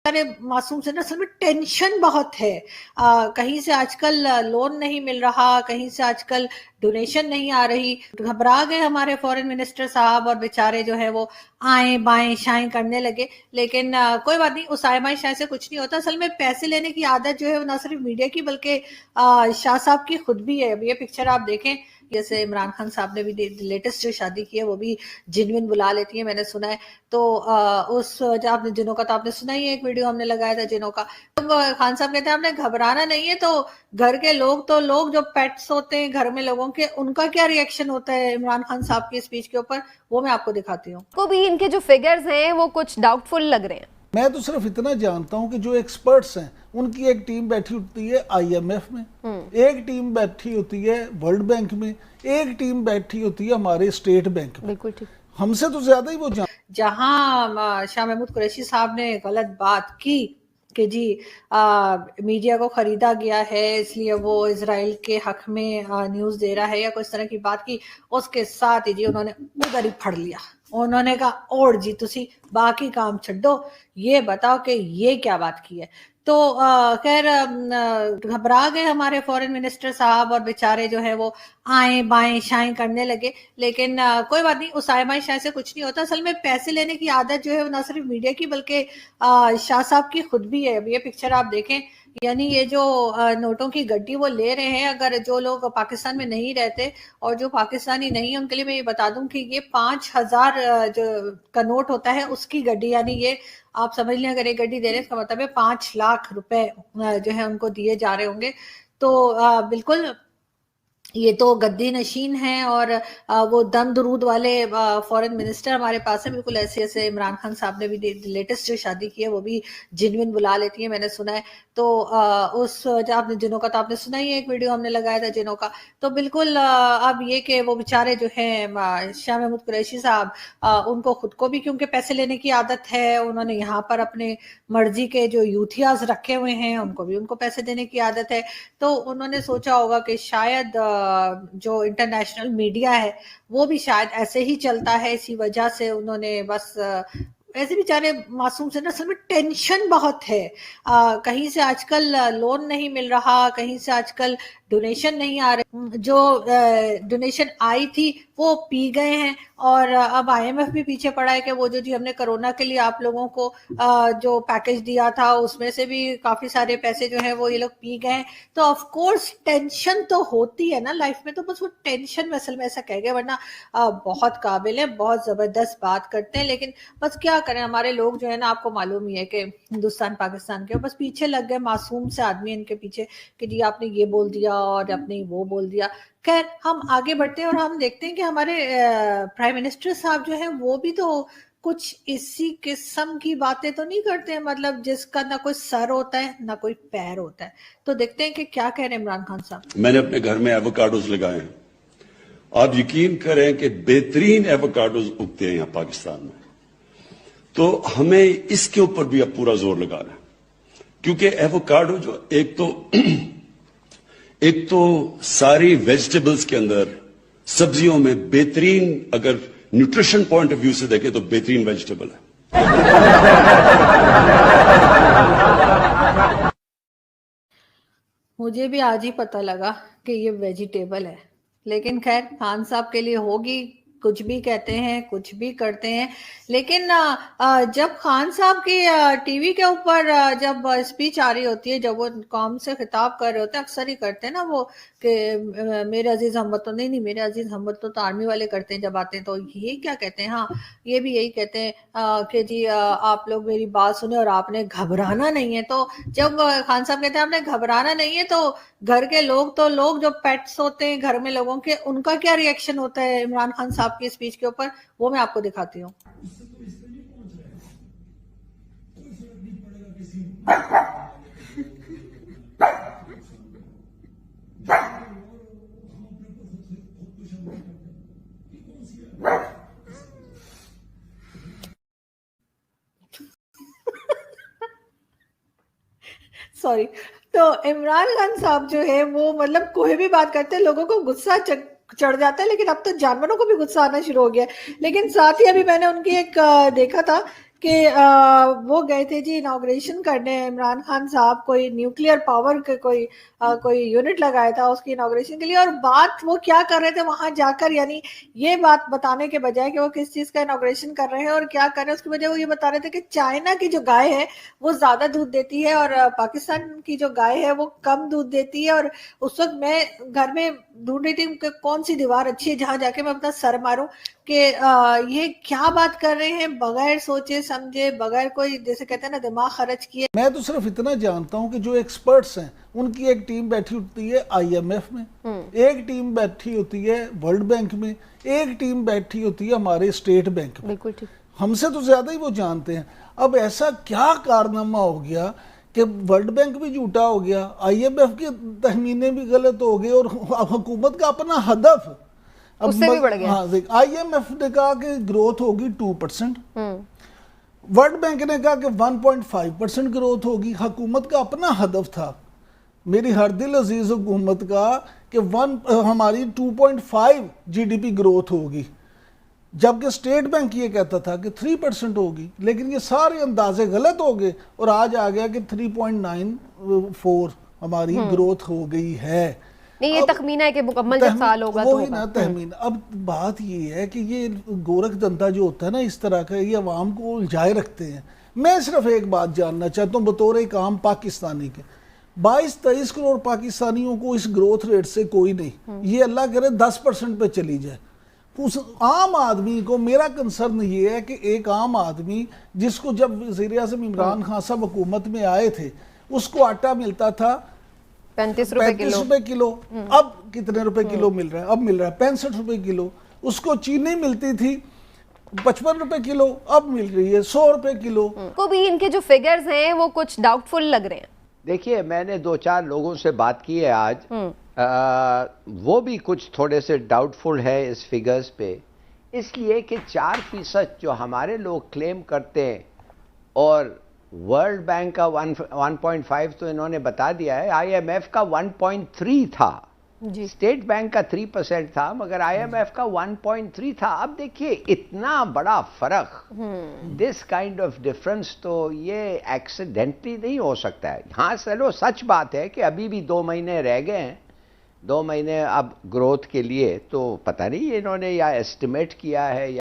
सारे मासूम से ना असल में टेंशन बहुत है। कहीं से आजकल लोन नहीं मिल रहा, कहीं से आजकल डोनेशन नहीं आ रही। घबरा गए हमारे फॉरेन मिनिस्टर साहब और बेचारे जो है वो आए बाएं शाएं करने लगे। लेकिन कोई बात नहीं, उस आए बाएं शाएं से कुछ नहीं होता। असल में पैसे लेने की आदत जो है वो ना सिर्फ मीडिया की बल्कि शाह साहब की खुद भी है। अब ये पिक्चर आप देखें, जैसे इमरान खान साहब ने भी लेटेस्ट जो शादी की है वो भी जिनविन बुला लेती है, मैंने सुना है। तो उस जो आपने जिनों का तो आपने सुना ही है, एक वीडियो हमने लगाया था जिनों का। तो खान साहब कहते हैं आपने घबराना नहीं है, तो घर के लोग तो लोग जो पेट्स होते हैं घर में लोगों के, उनका क्या रिएक्शन होता है इमरान खान साहब की स्पीच के ऊपर, वो मैं आपको दिखाती हूँ। को भी इनके जो फिगर्स हैं वो कुछ डाउटफुल लग रहे हैं। मैं तो सिर्फ इतना जानता हूं कि जो एक्सपर्ट्स हैं उनकी एक टीम बैठी होती है IMF में, एक टीम बैठी होती है वर्ल्ड बैंक में, एक टीम बैठी होती है हमारे स्टेट बैंक में। बिल्कुल ठीक। हमसे तो ज्यादा ही वो जहां शाह महमूद कुरैशी साहब ने गलत बात की कि जी मीडिया को खरीदा गया है इसलिए वो इजराइल के हक में न्यूज दे रहा है या कुछ तरह की बात की, उसके साथ ही जी उन्होंने उधर ही फड़ लिया। उन्होंने कहा और जी तुसी बाकी काम छड्डो, ये बताओ कि ये क्या बात की है। तो खैर घबरा गए हमारे फॉरेन मिनिस्टर साहब और बेचारे जो है वो आए बाएं शाएं करने लगे। लेकिन कोई बात नहीं, उस आए बाएं शाएं से कुछ नहीं होता। असल में पैसे लेने की आदत जो है वो ना सिर्फ मीडिया की बल्कि शाह साहब की खुद भी है। अब ये पिक्चर आप देखें, यानी ये जो नोटों की गड्डी वो ले रहे हैं। अगर जो लोग पाकिस्तान में नहीं रहते और जो पाकिस्तानी नहीं है उनके लिए मैं ये बता दूं कि ये 5000 जो का नोट होता है उसकी गड्डी, यानी ये आप समझ लें अगर एक गड्डी दे रहे हैं इसका मतलब है 5 लाख रुपए जो है उनको दिए जा रहे होंगे। तो बिल्कुल ये तो गद्दी नशीन है और वो दम दरूद वाले फॉरेन मिनिस्टर हमारे पास है। बिल्कुल ऐसे ऐसे इमरान खान साहब ने भी लेटेस्ट जो शादी की है वो भी जिनविन बुला लेती है, मैंने सुना है। तो उस जो आपने जिनों का तो आपने सुना ही है, एक वीडियो हमने लगाया था जिनों का। तो बिल्कुल अब ये कि वो बेचारे जो हैं शाह महमूद कुरैशी साहब, उनको खुद को भी क्योंकि पैसे लेने की आदत है, उन्होंने यहाँ पर अपने मर्जी के जो यूथियाज रखे हुए हैं उनको भी उनको पैसे देने की आदत है। तो उन्होंने सोचा होगा कि शायद जो इंटरनेशनल मीडिया है वो भी शायद ऐसे ही चलता है, इसी वजह से उन्होंने बस ऐसे बेचारे मासूम से ना असल में टेंशन बहुत है। कहीं से आजकल लोन नहीं मिल रहा, कहीं से आजकल डोनेशन नहीं आ रहे। जो डोनेशन आई थी वो पी गए हैं और अब IMF भी पीछे पड़ा है कि वो जो जी हमने कोरोना के लिए आप लोगों को जो पैकेज दिया था उसमें से भी काफी सारे पैसे जो है वो ये लोग पी गए हैं। तो ऑफ कोर्स टेंशन तो होती है ना लाइफ में, तो बस वो टेंशन में असल में ऐसा कह गए, वरना बहुत काबिल है, बहुत जबरदस्त बात करते हैं। लेकिन बस क्या करें, हमारे लोग जो है ना आपको मालूम ही है कि हिंदुस्तान पाकिस्तान के बस पीछे लग गए, मासूम से आदमी इनके पीछे कि जी आपने ये बोल दिया और आपने वो बोल दिया। खैर हम आगे बढ़ते हैं और हम देखते हैं कि हमारे प्राइम मिनिस्टर साहब जो है वो भी तो कुछ इसी किस्म की बातें तो नहीं करते हैं, मतलब जिसका ना कोई सर होता है ना कोई पैर होता है। तो देखते हैं कि क्या कह रहे हैं इमरान खान साहब। मैंने अपने घर में एवोकाडोज लगाए हैं, आप यकीन करें कि बेहतरीन एवोकाडोज उगते हैं यहाँ पाकिस्तान में। तो हमें इसके ऊपर भी अब पूरा जोर लगाना है, क्योंकि एवोकाडो जो एक तो सारी वेजिटेबल्स के अंदर सब्जियों में बेहतरीन, अगर न्यूट्रिशन पॉइंट ऑफ व्यू से देखें तो बेहतरीन वेजिटेबल है। मुझे भी आज ही पता लगा कि ये वेजिटेबल है, लेकिन खैर खान साहब के लिए होगी, कुछ भी कहते हैं कुछ भी करते हैं। लेकिन जब खान साहब की टीवी के ऊपर जब स्पीच आ रही होती है, जब वो कौम से खिताब कर रहे होते हैं, अक्सर ही करते हैं ना वो कि मेरे अजीज हमवतन, नहीं मेरे अजीज हमवतन तो आर्मी वाले करते हैं जब आते हैं, तो ये क्या कहते हैं, हाँ ये भी यही कहते हैं कि जी आप लोग मेरी बात सुने और आपने घबराना नहीं है। तो जब खान साहब कहते हैं आपने घबराना नहीं है, तो घर के लोग तो लोग जो पेट्स होते हैं घर में लोगों के, उनका क्या रिएक्शन होता है इमरान खान साहब की स्पीच के ऊपर, वो मैं आपको दिखाती हूँ। सॉरी। तो इमरान खान साहब जो है वो मतलब कोई भी बात करते हैं लोगों को गुस्सा चढ़ जाता है, लेकिन अब तो जानवरों को भी गुस्सा आना शुरू हो गया। लेकिन साथ ही अभी मैंने उनकी एक देखा था کہ وہ گئے تھے جی انوگریشن کرنے، عمران خان صاحب کوئی نیوکلیئر پاور کے کوئی یونٹ لگایا تھا اس کی انوگریشن کے لیے، اور بات وہ کیا کر رہے تھے وہاں جا کر، یعنی یہ بات بتانے کے بجائے کہ وہ کس چیز کا انوگریشن کر رہے ہیں اور کیا کر رہے ہیں، اس کی وجہ وہ یہ بتا رہے تھے کہ چائنا کی جو گائے ہے وہ زیادہ دودھ دیتی ہے اور پاکستان کی جو گائے ہے وہ کم دودھ دیتی ہے، اور اس وقت میں گھر میں ڈھونڈ رہی تھی کہ کون سی دیوار اچھی ہے جہاں جا کے میں اپنا سر ماروں کہ یہ کیا بات کر رہے ہیں بغیر سوچے سمجھے، بغیر کوئی جیسے کہتے ہیں نا دماغ خرچ کیے۔ میں تو صرف اتنا جانتا ہوں کہ جو ایکسپرٹس ہیں ان کی ایک ٹیم بیٹھی ہوتی ہے آئی ایم ایف میں، ایک ٹیم بیٹھی ہوتی ہے ورلڈ بینک میں، ایک ٹیم بیٹھی ہوتی ہے ہمارے اسٹیٹ بینک میں۔ بالکل ٹھیک، ہم سے تو زیادہ ہی وہ جانتے ہیں۔ اب ایسا کیا کارنامہ ہو گیا کہ ورلڈ بینک بھی جھوٹا ہو گیا، آئی ایم ایف کی تخمینے بھی غلط ہو گئے، اور حکومت کا اپنا ہدف اس سے بھی بڑھ گیا۔ ہاں، آئی ایم ایف نے کہا کہ گروتھ ہوگی 2%، ورلڈ بینک نے کہا کہ 1.5% گروتھ ہوگی۔ حکومت کا اپنا ہدف تھا، میری ہر دل عزیز حکومت کا، کہ ہماری 2.5 جی ڈی پی گروتھ ہوگی، جبکہ اسٹیٹ بینک یہ کہتا تھا کہ 3% ہوگی۔ لیکن یہ سارے اندازے غلط ہو گئے اور آج آ گیا کہ 3.94 ہماری گروتھ ہو گئی ہے۔ نہیں یہ تخمینہ ہے کہ مکمل جب سال ہوگا تو وہی نا تخمین۔ اب بات یہ ہے کہ یہ گورکھ دھندا جو ہوتا ہے نا اس طرح کا، یہ عوام کو الجھائے رکھتے ہیں۔ میں صرف ایک بات جاننا چاہتا ہوں بطور ایک عام پاکستانی کے، 22-23 کروڑ پاکستانیوں کو اس گروتھ ریٹ سے کوئی نہیں، یہ اللہ کرے 10% پہ چلی جائے۔ اس عام آدمی کو، میرا کنسرن یہ ہے کہ ایک عام آدمی جس کو جب وزیر اعظم عمران خان صاحب حکومت میں آئے تھے اس کو آٹا ملتا تھا 35 روپے کلو، اب کتنے روپے کلو مل رہا ہے؟ اب مل رہا ہے 65 روپے کلو۔ اس کو چینی ملتی تھی 55 روپے کلو، اب مل رہی ہے 100 روپے کلو۔ کو بھی ان کے جو فیگرز ہیں وہ کچھ ڈاؤٹ فل لگ رہے ہیں۔ دیکھیے میں نے 2-4 لوگوں سے بات کی ہے آج، وہ بھی کچھ تھوڑے سے ڈاؤٹ فل ہے اس فگرز پہ، اس لیے کہ 4% جو ہمارے لوگ کلیم کرتے ہیں اور ورلڈ بینک کا 1.5 تو انہوں نے بتا دیا ہے، آئی ایم ایف کا 1.3 تھا، اسٹیٹ بینک کا 3% تھا، مگر آئی ایم ایف کا 1.3 تھا۔ اب دیکھیے اتنا بڑا فرق، دس کائنڈ آف ڈفرنس تو یہ ایکسیڈنٹلی نہیں ہو سکتا ہے۔ ہاں چلو سچ بات ہے کہ ابھی بھی 2 مہینے رہ گئے ہیں، 2 مہینے اب گروتھ کے لیے، تو پتہ نہیں انہوں نے یا ایسٹیمیٹ کیا ہے یا